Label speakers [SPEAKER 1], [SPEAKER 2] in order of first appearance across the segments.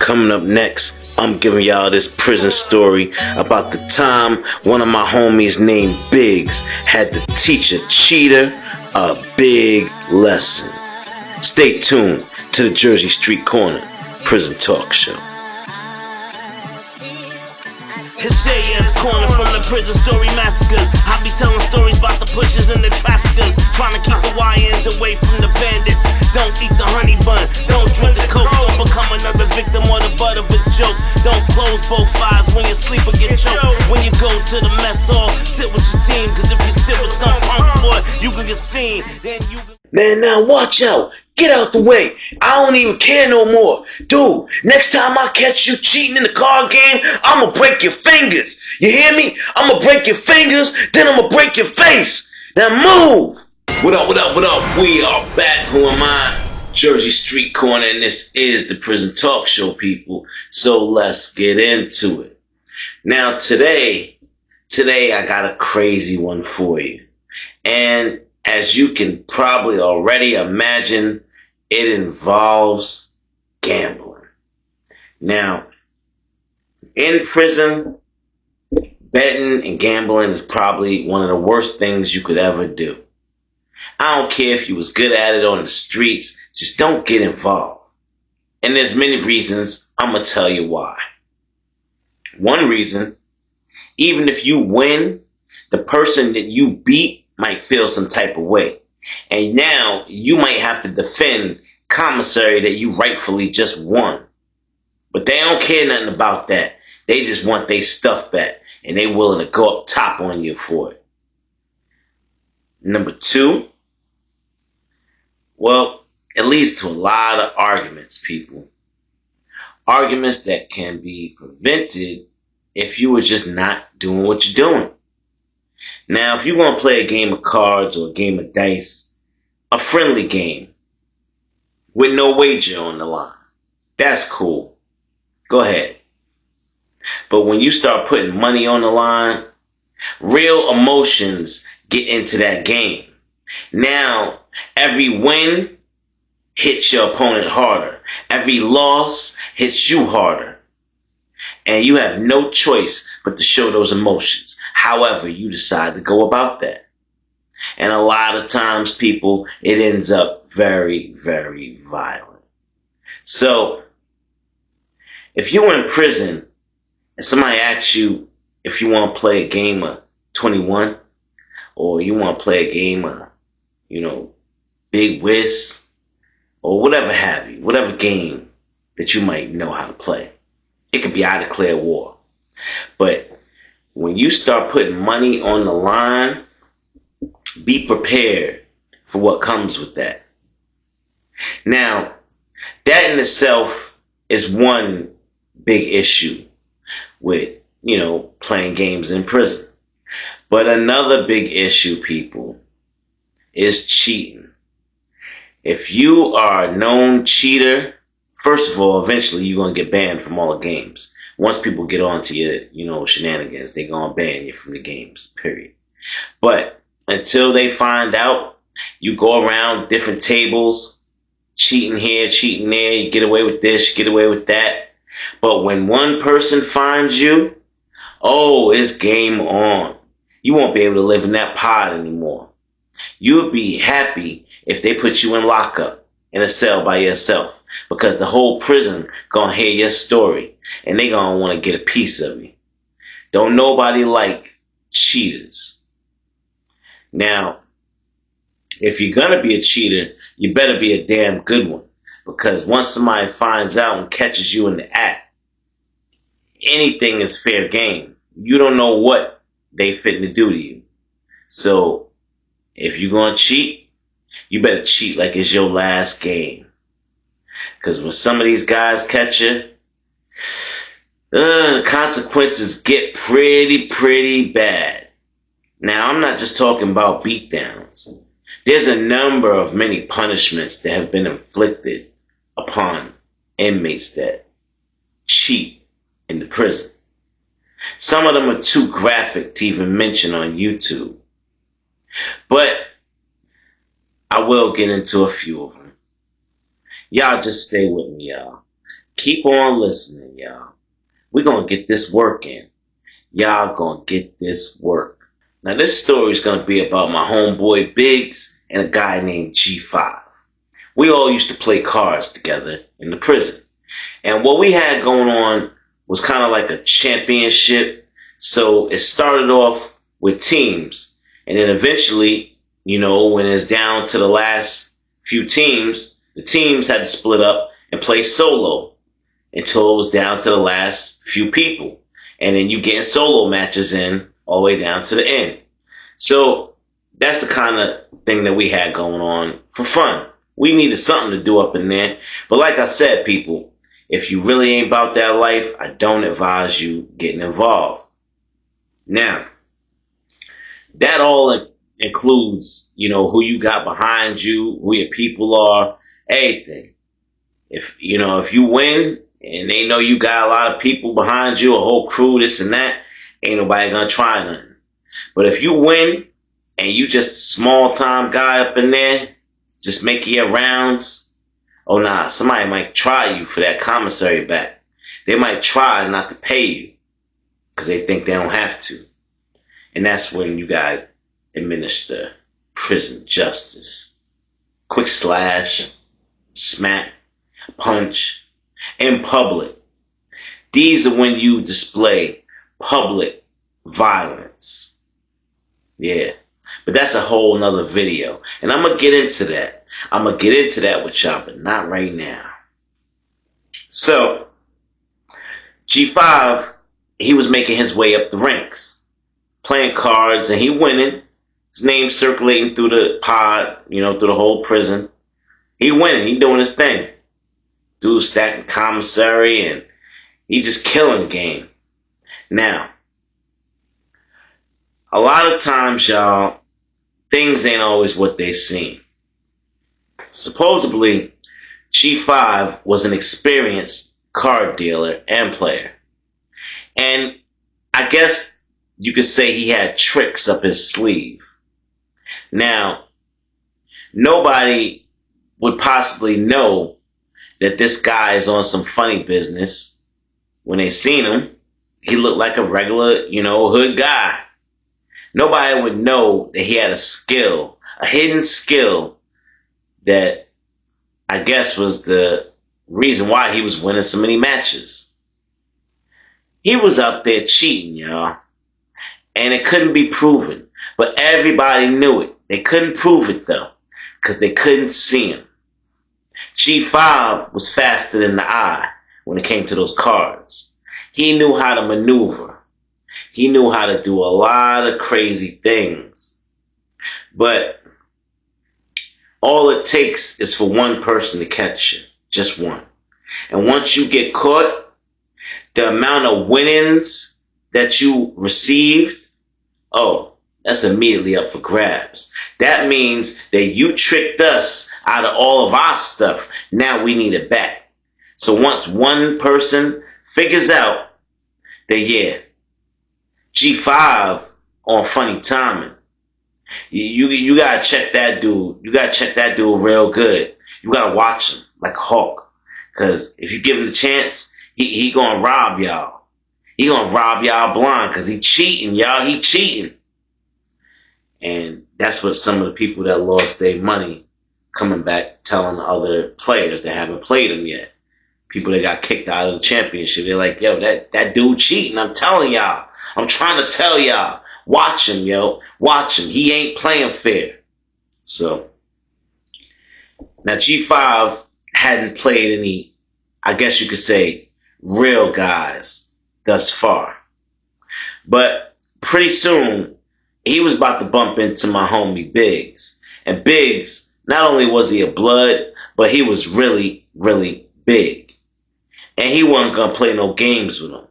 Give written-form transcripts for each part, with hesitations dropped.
[SPEAKER 1] Coming up next, I'm giving y'all this prison story about the time one of my homies named Biggs had to teach a cheater a big lesson. Stay tuned to the Jersey Street Corner Prison Talk Show.
[SPEAKER 2] It's JS Corner from the prison story massacres. I be telling stories about the pushers and the traffickers, trying to keep the YNs away from the bandits. Don't eat the honey bun, don't drink the coke, don't become another victim or the butt of a joke. Don't close both eyes when you sleep or get choked. When you go to the mess hall, sit with your team, cause if you sit with some punk boy, you can get seen. Then you
[SPEAKER 1] Man, now watch out. Get out the way. I don't even care no more. Dude, next time I catch you cheating in the card game, I'ma break your fingers. You hear me? I'ma break your fingers, then I'ma break your face. Now move. What up, what up, what up? We are back. Who am I? Jersey Street Corner, and this is the Prison Talk Show, people. So let's get into it. Now today I got a crazy one for you. And as you can probably already imagine, it involves gambling. Now, in prison, betting and gambling is probably one of the worst things you could ever do. I don't care if you was good at it on the streets, just don't get involved. And there's many reasons. I'm going to tell you why. One reason, even if you win, the person that you beat might feel some type of way. And now you might have to defend commissary that you rightfully just won. But they don't care nothing about that. They just want their stuff back. And they willing to go up top on you for it. Number two, well, it leads to a lot of arguments, people. Arguments that can be prevented if you were just not doing what you're doing. Now, if you want to play a game of cards or a game of dice, a friendly game with no wager on the line, that's cool. Go ahead. But when you start putting money on the line, real emotions get into that game. Now, every win hits your opponent harder. Every loss hits you harder. And you have no choice but to show those emotions. However you decide to go about that. And a lot of times, people, it ends up very, very violent. So, if you're in prison and somebody asks you if you want to play a game of 21 or you want to play a game of, Big Whist or whatever have you, whatever game that you might know how to play. It could be I Declare War. But when you start putting money on the line, be prepared for what comes with that. Now, that in itself is one big issue with, playing games in prison. But another big issue, people, is cheating. If you are a known cheater, first of all, eventually you're going to get banned from all the games. Once people get on to your, shenanigans, they're going to ban you from the games, period. But until they find out, you go around different tables, cheating here, cheating there, you get away with this, you get away with that. But when one person finds you, it's game on. You won't be able to live in that pod anymore. You'll be happy if they put you in lockup in a cell by yourself, because the whole prison gonna hear your story and they gonna want to get a piece of you. Don't nobody like cheaters. Now, if you're gonna be a cheater, you better be a damn good one, because once somebody finds out and catches you in the act, anything is fair game. You don't know what they fitting to do to you. So, if you're gonna cheat, you better cheat like it's your last game. Because when some of these guys catch you, the consequences get pretty bad. Now, I'm not just talking about beatdowns. There's a number of many punishments that have been inflicted upon inmates that cheat in the prison. Some of them are too graphic to even mention on YouTube. But I will get into a few of them. Y'all just stay with me, y'all. keep on listening, y'all. We're going to get this work in. Y'all going to get this work. Now, this story is going to be about my homeboy Biggs and a guy named G5. We all used to play cards together in the prison. And what we had going on was kind of like a championship. So it started off with teams. And then eventually, when it's down to the last few teams, the teams had to split up and play solo until it was down to the last few people. And then you getting solo matches in all the way down to the end. So that's the kind of thing that we had going on for fun. We needed something to do up in there. But like I said, people, if you really ain't about that life, I don't advise you getting involved. Now, that all includes, who you got behind you, who your people are, everything. If you win and they know you got a lot of people behind you, a whole crew, this and that, ain't nobody gonna try nothing. But if you win and you just a small time guy up in there, just making your rounds, oh nah, somebody might try you for that commissary back. They might try not to pay you because they think they don't have to. And that's when you gotta administer prison justice. Quick slash, smack, punch, in public. These are when you display public violence. Yeah. But that's a whole nother video. And I'm going to get into that. I'm going to get into that with y'all, but not right now. So, G5, he was making his way up the ranks, playing cards, and he winning. His name circulating through the pod, through the whole prison. He winning. He doing his thing. Dude stacking commissary, and he just killing the game. Now, a lot of times, y'all, things ain't always what they seem. Supposedly, G5 was an experienced card dealer and player. And I guess you could say he had tricks up his sleeve. Now, nobody would possibly know that this guy is on some funny business. When they seen him, he looked like a regular, hood guy. Nobody would know that he had a skill, a hidden skill that I guess was the reason why he was winning so many matches. He was out there cheating, y'all. And it couldn't be proven. But everybody knew it. They couldn't prove it, though, because they couldn't see him. G5 was faster than the eye when it came to those cards. He knew how to maneuver. He knew how to do a lot of crazy things. But all it takes is for one person to catch you. Just one. And once you get caught, the amount of winnings that you received, that's immediately up for grabs. That means that you tricked us out of all of our stuff. Now we need it back. So once one person figures out that, G5 on funny timing, you gotta check that dude. You gotta check that dude real good. You gotta watch him like a hawk. Cause if you give him the chance, he gonna rob y'all. He gonna rob y'all blind because he cheating, y'all. He cheating. And that's what some of the people that lost their money coming back telling the other players that haven't played them yet. People that got kicked out of the championship. They're like, yo, that dude cheating. I'm telling y'all. I'm trying to tell y'all. Watch him, yo. Watch him. He ain't playing fair. So, now G5 hadn't played any, I guess you could say, real guys thus far. But pretty soon, he was about to bump into my homie Biggs. And Biggs, not only was he a blood, but he was really, really big. And he wasn't going to play no games with him.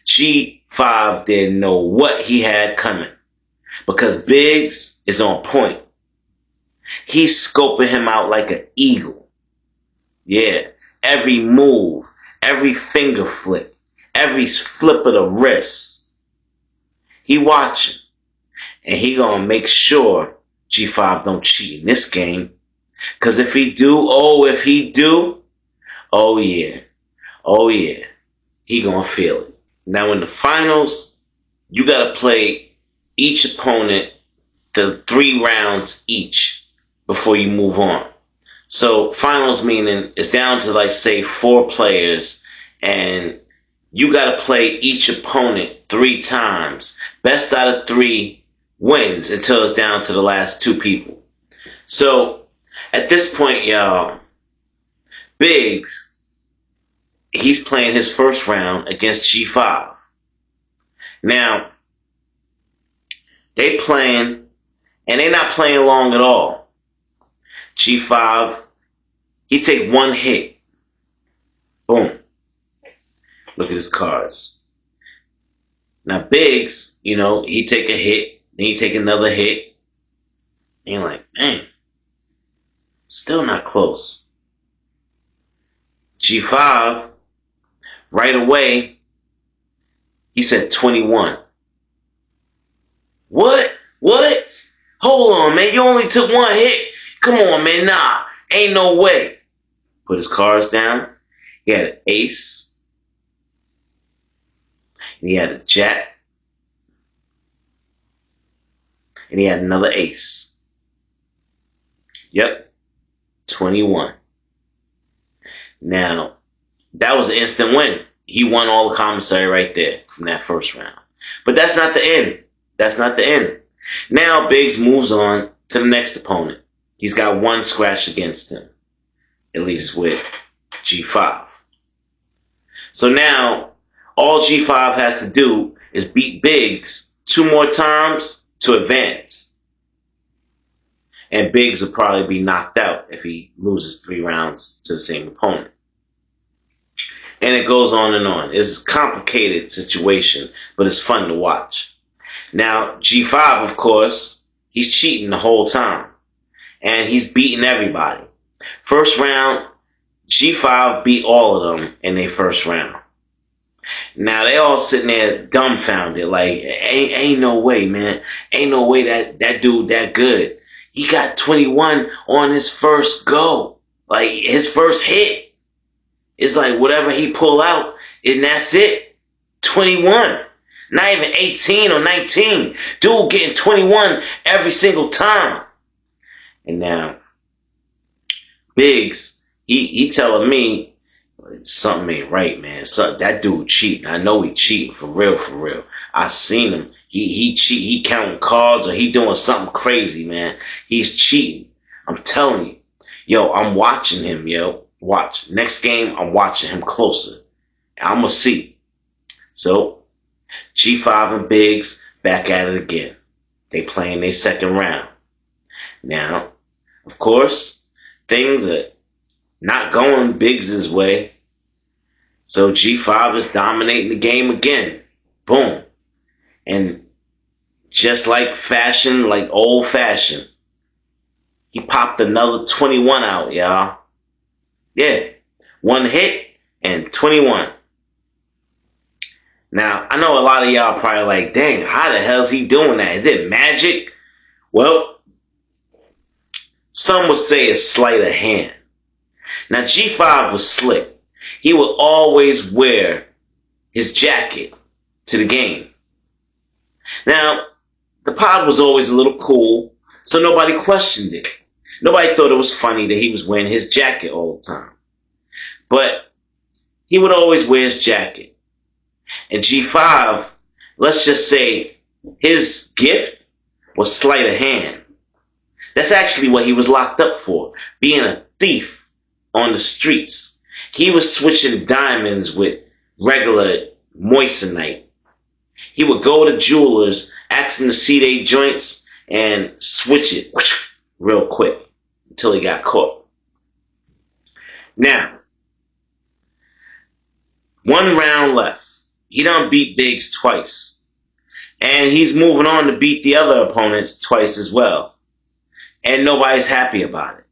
[SPEAKER 1] G5 didn't know what he had coming. Because Biggs is on point. He's scoping him out like an eagle. Yeah, every move, every finger flick, every flip of the wrist. He watching. And he gonna make sure G5 don't cheat in this game. Cause if he do, oh yeah. Oh yeah, he gonna feel it. Now in the finals, you gotta play each opponent the 3 rounds each before you move on. So finals meaning it's down to like say 4 players, and you gotta play each opponent 3 times. Best out of 3 wins until it's down to the last 2 people. So at this point, y'all, Biggs, he's playing his first round against G5. Now, they playing, and they not playing long at all. G5, he take 1 hit. Boom. Look at his cards. Now, Biggs, he take a hit, then he take another hit. And you're like, man, still not close. G5, right away, he said 21. What? Hold on, man. You only took 1 hit. Come on, man. Nah, ain't no way. Put his cards down. He had an ace. And he had a jack. And he had another ace. Yep. 21. Now, that was an instant win. He won all the commissary right there from that first round. But that's not the end. That's not the end. Now Biggs moves on to the next opponent. He's got 1 scratch against him, at least with G5. So now all G5 has to do is beat Biggs 2 more times to advance. And Biggs will probably be knocked out if he loses 3 rounds to the same opponent. And it goes on and on. It's a complicated situation, but it's fun to watch. Now, G5, of course, he's cheating the whole time. And he's beating everybody. First round, G5 beat all of them in their first round. Now, they all sitting there dumbfounded, like, ain't no way, man. Ain't no way that dude that good. He got 21 on his first go. Like, his first hit. It's like whatever he pull out, and that's it. 21. Not even 18 or 19. Dude getting 21 every single time. And now, Biggs, he telling me something ain't right, man. That dude cheating. I know he cheating for real, for real. I seen him. He cheat. He counting cards or he doing something crazy, man. He's cheating. I'm telling you. Yo, I'm watching him, yo. Watch. Next game, I'm watching him closer. I'm going to see. So, G5 and Biggs back at it again. They playing their second round. Now, of course, things are not going Biggs' way. So G5 is dominating the game again. Boom. And just like fashion, like old fashioned, he popped another 21 out, y'all. Yeah. 1 hit and 21. Now, I know a lot of y'all probably like, dang, how the hell is he doing that? Is it magic? Well, some would say it's sleight of hand. Now, G5 was slick. He would always wear his jacket to the game. Now, the pod was always a little cool, so nobody questioned it. Nobody thought it was funny that he was wearing his jacket all the time. But he would always wear his jacket. And G5, let's just say his gift was sleight of hand. That's actually what he was locked up for, being a thief on the streets. He was switching diamonds with regular moissanite. He would go to jewelers, ask them to see their joints, and switch it real quick until he got caught. Now, 1 round left. He done beat Biggs twice. And he's moving on to beat the other opponents twice as well. And nobody's happy about it.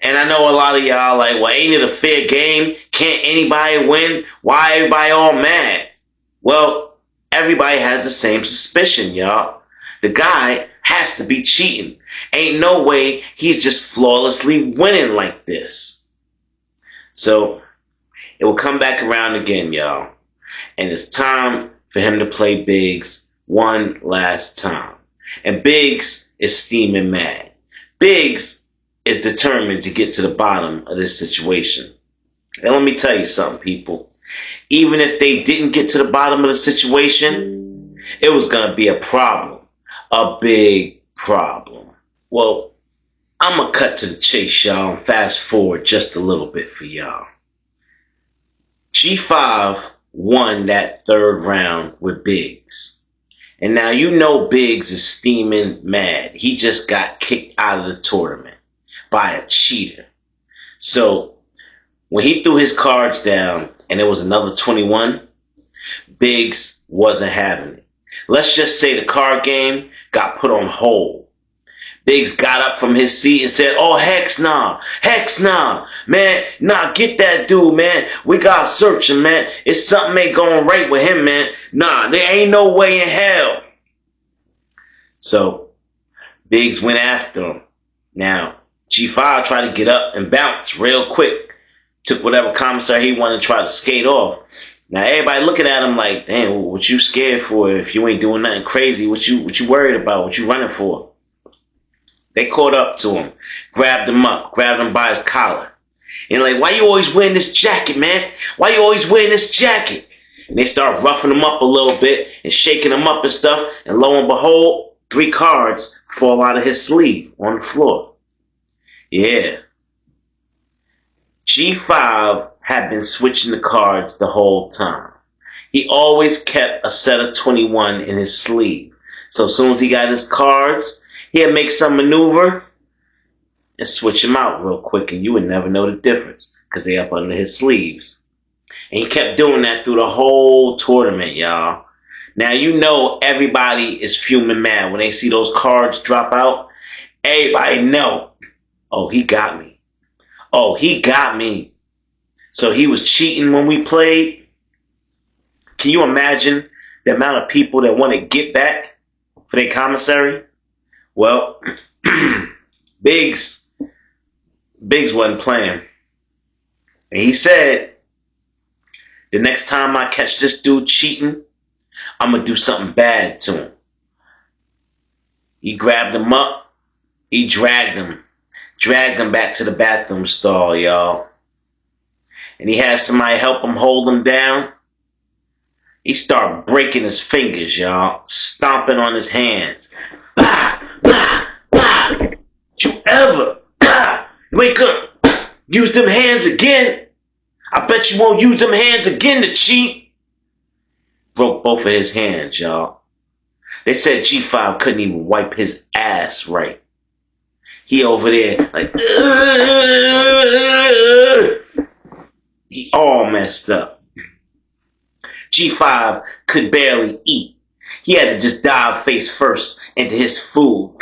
[SPEAKER 1] And I know a lot of y'all like, well, ain't it a fair game? Can't anybody win? Why everybody all mad? Well, everybody has the same suspicion, y'all. The guy has to be cheating. Ain't no way he's just flawlessly winning like this. So, It will come back around again, y'all. And it's time for him to play Biggs one last time. And Biggs is steaming mad. Biggs is determined to get to the bottom of this situation. And let me tell you something, people. Even if they didn't get to the bottom of the situation, it was going to be a problem. A big problem. Well, I'm going to cut to the chase, y'all, and fast forward just a little bit for y'all. G5 won that third round with Biggs. And now you know Biggs is steaming mad. He just got kicked out of the tournament by a cheater. So when he threw his cards down and it was another 21, Biggs wasn't having it. Let's just say the card game got put on hold. Biggs got up from his seat and said, "Oh, heck nah, man, nah, get that dude, man. We gotta search him, man. It's something ain't going right with him, man. Nah, there ain't no way in hell." So Biggs went after him. Now, G5 tried to get up and bounce real quick. Took whatever commissary he wanted to try to skate off. Now everybody looking at him like, "Damn, what you scared for? If you ain't doing nothing crazy, what you worried about? What you running for?" They caught up to him, grabbed him by his collar. And like, "Why you always wearing this jacket, man? Why you always wearing this jacket?" And they start roughing him up a little bit and shaking him up and stuff. And lo and behold, 3 cards fall out of his sleeve on the floor. Yeah. G5 had been switching the cards the whole time. He always kept a set of 21 in his sleeve. So as soon as he got his cards, he'd make some maneuver and switch them out real quick, and you would never know the difference because they up under his sleeves. And he kept doing that through the whole tournament, y'all. Now you know everybody is fuming mad when they see those cards drop out. Everybody know, "Oh, he got me. Oh, he got me." So he was cheating when we played. Can you imagine the amount of people that want to get back for their commissary? Well, Biggs wasn't playing. And he said, "The next time I catch this dude cheating, I'm going to do something bad to him." He grabbed him up. He dragged him back to the bathroom stall, y'all. And he had somebody help him hold him down. He started breaking his fingers, y'all, stomping on his hands. "Bah, bah, bah. You ever, bah, you ain't gonna use them hands again. I bet you won't use them hands again to cheat." Broke both of his hands, y'all. They said G5 couldn't even wipe his ass right. He over there like, he all messed up. G5 could barely eat. He had to just dive face first into his food.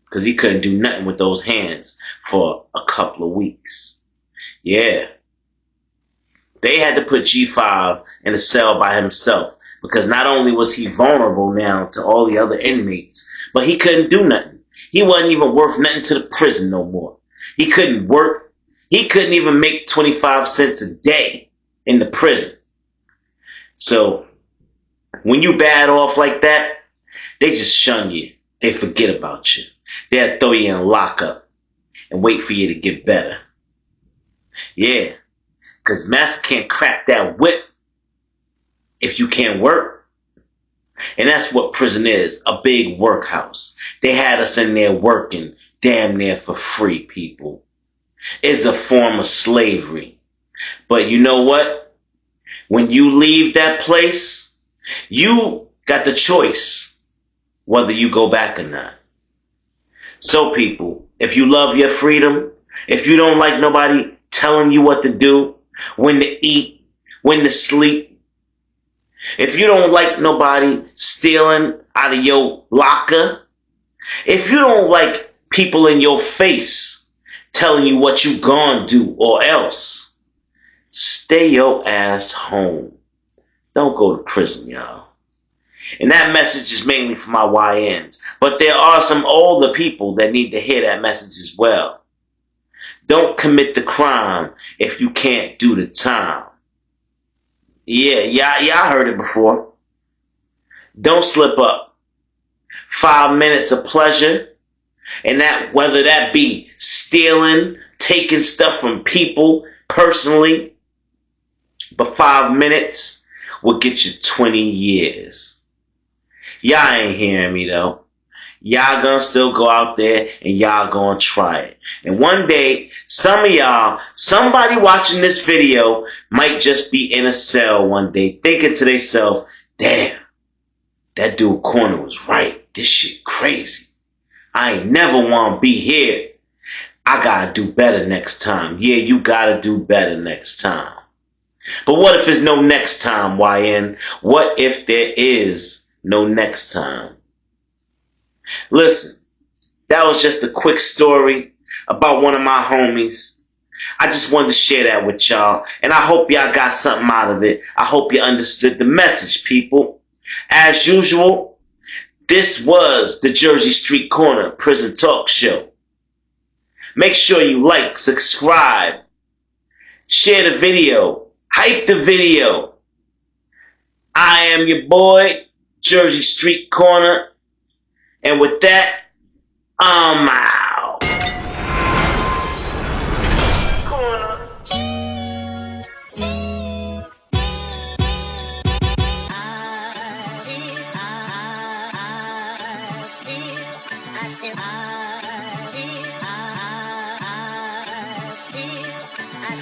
[SPEAKER 1] Because he couldn't do nothing with those hands for a couple of weeks. Yeah. They had to put G5 in a cell by himself. Because not only was he vulnerable now to all the other inmates, but he couldn't do nothing. He wasn't even worth nothing to the prison no more. He couldn't work. He couldn't even make 25 cents a day in the prison. So when you bad off like that, they just shun you. They forget about you. They'll throw you in lockup and wait for you to get better. Yeah, because Master can't crack that whip if you can't work. And that's what prison is, a big workhouse. They had us in there working damn near for free, people. It's a form of slavery. But you know what? When you leave that place, you got the choice whether you go back or not. So people, if you love your freedom, if you don't like nobody telling you what to do, when to eat, when to sleep, if you don't like nobody stealing out of your locker, if you don't like people in your face telling you what you gonna do or else, stay your ass home. Don't go to prison, y'all. And that message is mainly for my YNs. But there are some older people that need to hear that message as well. Don't commit the crime if you can't do the time. Yeah, y'all heard it before. Don't slip up. 5 minutes of pleasure, and that whether that be stealing, taking stuff from people personally, but 5 minutes will get you 20 years. Y'all ain't hearing me though. Y'all gonna still go out there and y'all gonna try it. And one day, some of y'all, somebody watching this video might just be in a cell one day thinking to themselves, damn, that dude Corner was right. This shit crazy. I ain't never wanna be here. I gotta do better next time. Yeah, you gotta do better next time. But what if there's no next time, YN? What if there is no next time? Listen, that was just a quick story about one of my homies. I just wanted to share that with y'all, and I hope y'all got something out of it. I hope you understood the message, people. As usual, this was the Jersey Street Corner Prison Talk Show. Make sure you like, subscribe, share the video, hype the video. I am your boy, Jersey Street Corner. And with that, I'm out.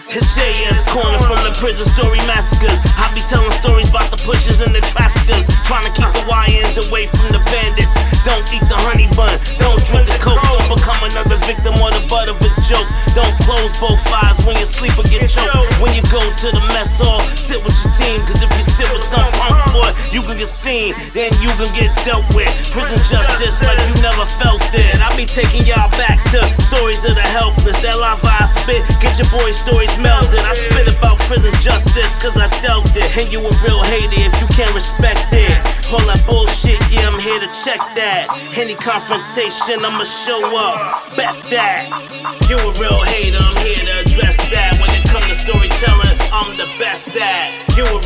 [SPEAKER 2] It's JS Corner from the prison story massacres. I be telling stories about the pushers and the traffickers, trying to keep the YNs away from the bandits. Don't eat the honey bun, don't drink the coke, don't become another victim or the butt of a joke. Don't close both eyes when you sleep or get choked. When you go to the mess hall, sit with your team, cause if you sit with some punk boy, you can get seen, then you can get dealt with. Prison justice like you never felt it. I be taking y'all back to stories of the helpless. That lava I spit, get your boys' stories melted. I spit about prison justice cause I dealt it. And you a real hater if you can't respect it. All that bullshit, yeah, I'm here to check that. Any confrontation, I'ma show up. Bet that. You a real hater, I'm here to address that. When it comes to storytelling, I'm the best at. You a